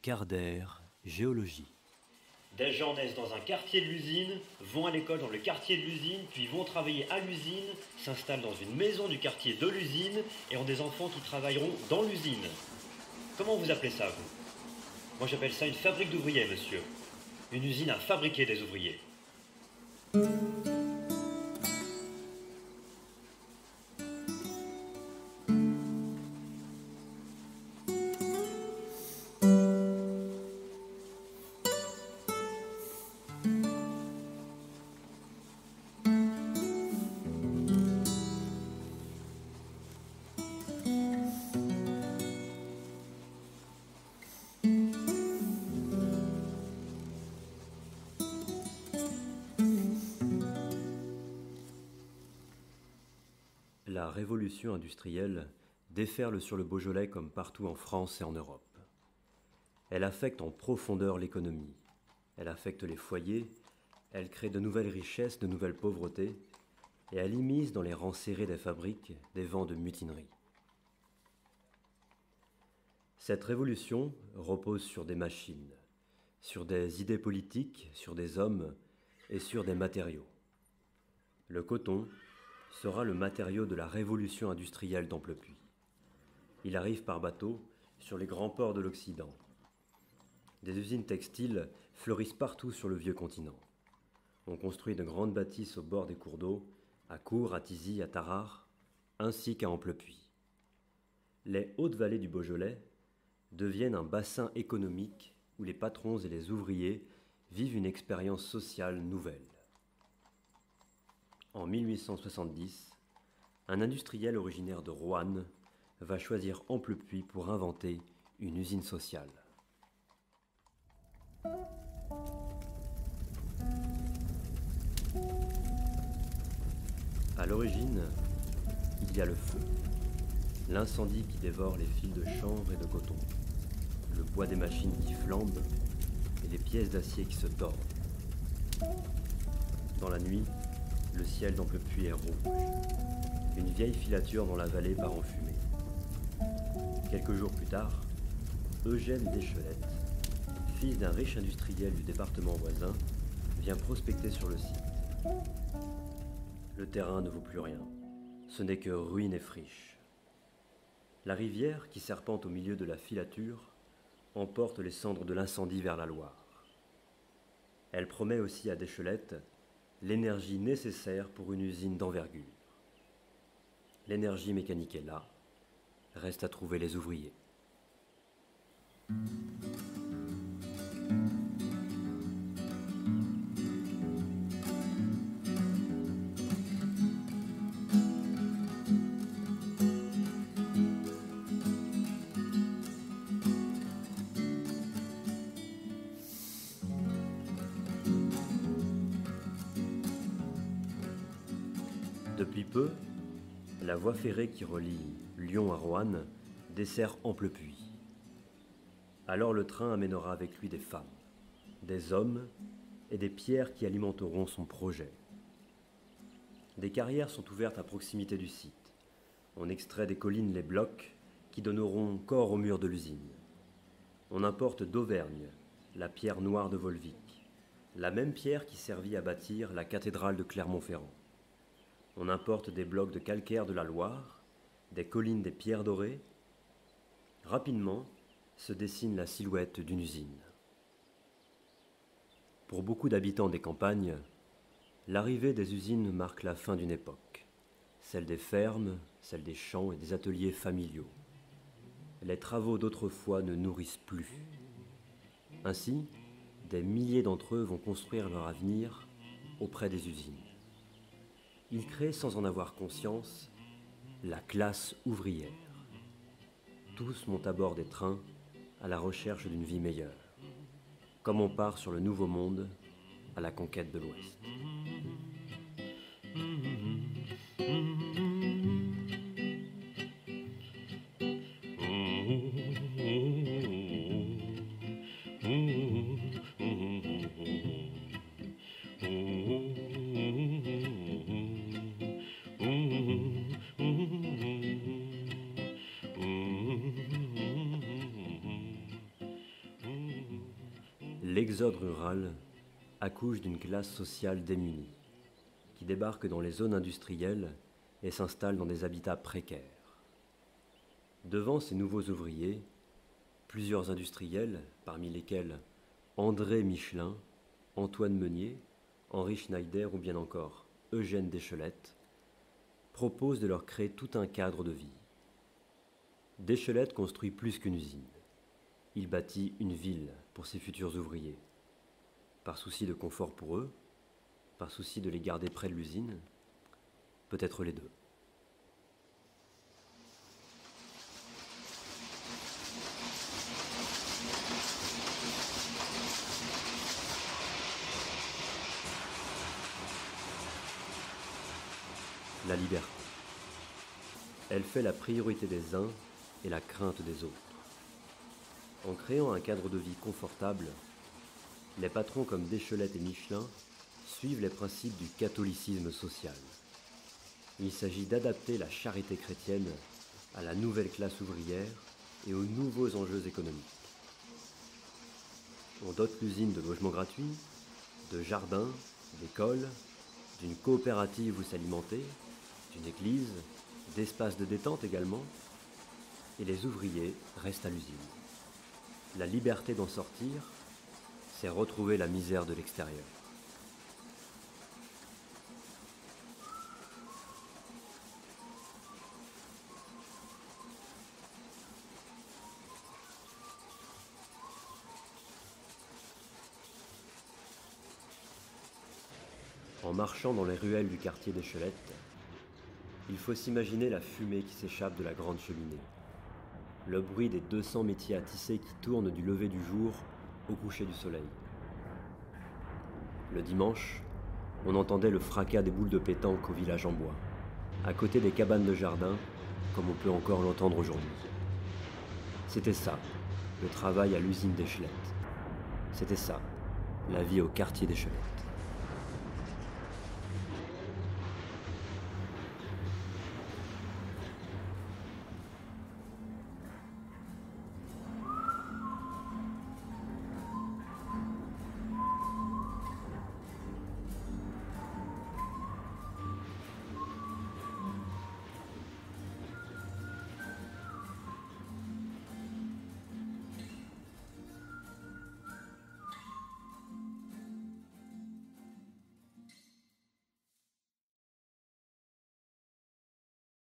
Quart d'air, géologie. Des gens naissent dans un quartier de l'usine, vont à l'école dans le quartier de l'usine, puis vont travailler à l'usine, s'installent dans une maison du quartier de l'usine et ont des enfants qui travailleront dans l'usine. Comment vous appelez ça, vous? Moi j'appelle ça une fabrique d'ouvriers, monsieur. Une usine à fabriquer des ouvriers. La révolution industrielle déferle sur le Beaujolais comme partout en France et en Europe. Elle affecte en profondeur l'économie. Elle affecte les foyers, elle crée de nouvelles richesses, de nouvelles pauvretés, et elle immisce dans les rangs serrés des fabriques des vents de mutinerie. Cette révolution repose sur des machines, sur des idées politiques, sur des hommes et sur des matériaux. Le coton sera le matériau de la révolution industrielle d'Amplepuis. Il arrive par bateau sur les grands ports de l'Occident. Des usines textiles fleurissent partout sur le vieux continent. On construit de grandes bâtisses au bord des cours d'eau, à Cours, à Thizy, à Tarare, ainsi qu'à Amplepuis. Les hautes vallées du Beaujolais deviennent un bassin économique où les patrons et les ouvriers vivent une expérience sociale nouvelle. En 1870, un industriel originaire de Roanne va choisir Amplepuis pour inventer une usine sociale. À l'origine, il y a le feu, l'incendie qui dévore les fils de chanvre et de coton, le bois des machines qui flambe et les pièces d'acier qui se tordent. Dans la nuit, le ciel d'Amplepuis est rouge. Une vieille filature dans la vallée part en fumée. Quelques jours plus tard, Eugène Deschelette, fils d'un riche industriel du département voisin, vient prospecter sur le site. Le terrain ne vaut plus rien. Ce n'est que ruines et friches. La rivière, qui serpente au milieu de la filature, emporte les cendres de l'incendie vers la Loire. Elle promet aussi à Deschelette l'énergie nécessaire pour une usine d'envergure. L'énergie mécanique est là, reste à trouver les ouvriers. Depuis peu, la voie ferrée qui relie Lyon à Roanne dessert Amplepuis. Alors le train amènera avec lui des femmes, des hommes et des pierres qui alimenteront son projet. Des carrières sont ouvertes à proximité du site. On extrait des collines les blocs qui donneront corps aux murs de l'usine. On importe d'Auvergne la pierre noire de Volvic, la même pierre qui servit à bâtir la cathédrale de Clermont-Ferrand. On importe des blocs de calcaire de la Loire, des collines des Pierres Dorées. Rapidement se dessine la silhouette d'une usine. Pour beaucoup d'habitants des campagnes, l'arrivée des usines marque la fin d'une époque, celle des fermes, celle des champs et des ateliers familiaux. Les travaux d'autrefois ne nourrissent plus. Ainsi, des milliers d'entre eux vont construire leur avenir auprès des usines. Ils créent sans en avoir conscience la classe ouvrière. Tous montent à bord des trains à la recherche d'une vie meilleure, comme on part sur le nouveau monde à la conquête de l'Ouest. L'exode rural accouche d'une classe sociale démunie, qui débarque dans les zones industrielles et s'installe dans des habitats précaires. Devant ces nouveaux ouvriers, plusieurs industriels, parmi lesquels André Michelin, Antoine Meunier, Henri Schneider ou bien encore Eugène Deschelette, proposent de leur créer tout un cadre de vie. Deschelette construit plus qu'une usine. Il bâtit une ville pour ses futurs ouvriers. Par souci de confort pour eux, par souci de les garder près de l'usine, peut-être les deux. La liberté. Elle fait la priorité des uns et la crainte des autres. En créant un cadre de vie confortable, les patrons comme Deschelette et Michelin suivent les principes du catholicisme social. Il s'agit d'adapter la charité chrétienne à la nouvelle classe ouvrière et aux nouveaux enjeux économiques. On dote l'usine de logements gratuits, de jardins, d'écoles, d'une coopérative où s'alimenter, d'une église, d'espaces de détente également, et les ouvriers restent à l'usine. La liberté d'en sortir, c'est retrouver la misère de l'extérieur. En marchant dans les ruelles du quartier d'Échelette, il faut s'imaginer la fumée qui s'échappe de la grande cheminée, le bruit des 200 métiers à tisser qui tournent du lever du jour au coucher du soleil. Le dimanche, on entendait le fracas des boules de pétanque au village en bois, à côté des cabanes de jardin, comme on peut encore l'entendre aujourd'hui. C'était ça, le travail à l'usine d'Échelette. C'était ça, la vie au quartier d'Échelette.